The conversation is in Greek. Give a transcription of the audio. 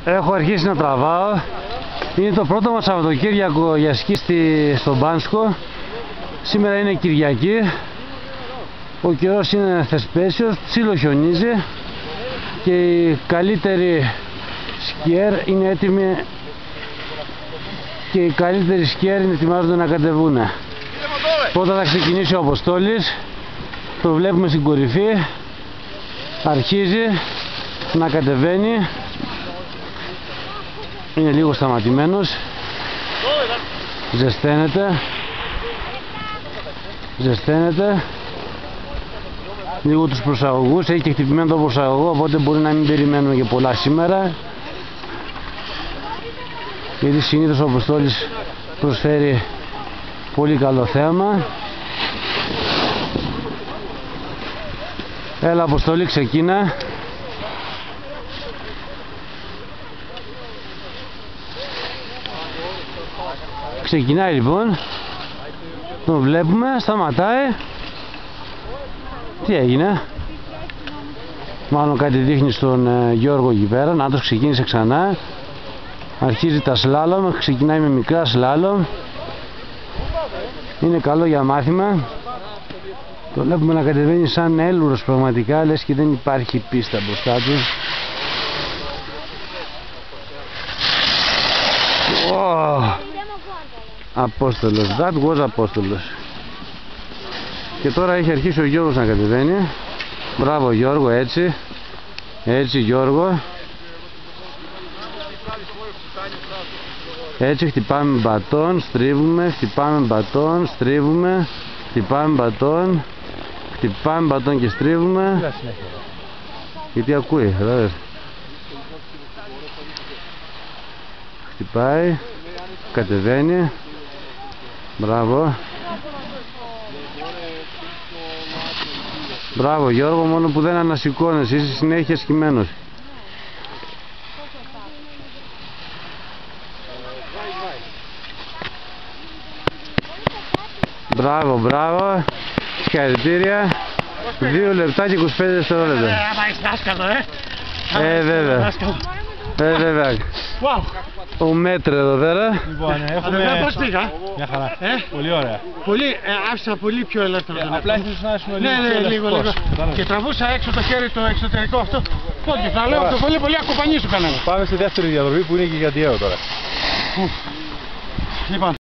Έχω αρχίσει να τραβάω. Είναι το πρώτο μας Σαββατοκύριακο για σκι στο Μπάνσκο. Σήμερα είναι Κυριακή. Ο καιρός είναι θεσπέσιος, ψιλοχιονίζει και οι καλύτεροι σκιέρ είναι έτοιμοι και οι καλύτεροι σκιέρ ετοιμάζονται να κατεβούν. Πρώτα θα ξεκινήσει ο Αποστόλης, το βλέπουμε στην κορυφή, αρχίζει να κατεβαίνει, είναι λίγο σταματημένος, ζεσταίνεται λίγο τους προσαγωγούς, έχει και χτυπημένο το προσαγωγό, οπότε μπορεί να μην περιμένουμε και πολλά σήμερα, γιατί συνήθως ο Αποστόλης προσφέρει πολύ καλό θέαμα. Έλα Αποστόλη, ξεκίνα. Ξεκινάει λοιπόν, τον βλέπουμε, σταματάει. Τι έγινε? Μάλλον κάτι δείχνει στον Γιώργο εκεί πέρα. Να το ξεκίνησε ξανά. Αρχίζει τα σλάλομ, ξεκινάει με μικρά σλάλομ. Είναι καλό για μάθημα. Το βλέπουμε να κατεβαίνει σαν έλουρος πραγματικά, λες και δεν υπάρχει πίστα μπροστά του. Απόστολος, that was Απόστολος. Και τώρα έχει αρχίσει ο Γιώργος να κατεβαίνει. Μπράβο Γιώργο, έτσι. Έτσι Γιώργο. Έτσι χτυπάμε μπατόν, στρίβουμε, χτυπάμε μπατόν, στρίβουμε, χτυπάμε μπατόν, χτυπάμε μπατόν και στρίβουμε. Γιατί ακούει, δηλαδή. Χτυπάει, κατεβαίνει. Μπράβο. Μπράβο Γιώργο, μόνο που δεν ανασηκώνεσαι, είσαι συνέχεια σκυμμένος. Μπράβο, μπράβο. Συγχαρητήρια. 2 λεπτά και 25 δευτερόλεπτα. Άμα είσαι δάσκαλο, βέβαια. Βέβαια. Ο Μέτρε εδώ πέρα. Λοιπόν, έχουμε... Πώς πήγα? Μια χαρά. Πολύ ωραία. Άφησα πολύ πιο ελεύθερο τον απλά ήθελες να ήσουν λίγο πιο ελεύθερος. Λίγο. Και τραβούσα έξω το χέρι το εξωτερικό αυτό. Πότε θα λέω αυτό πολύ ακουπανί σου κανένα. Πάμε στη δεύτερη διαδρομή που είναι και για Διέο τώρα. Λοιπόν.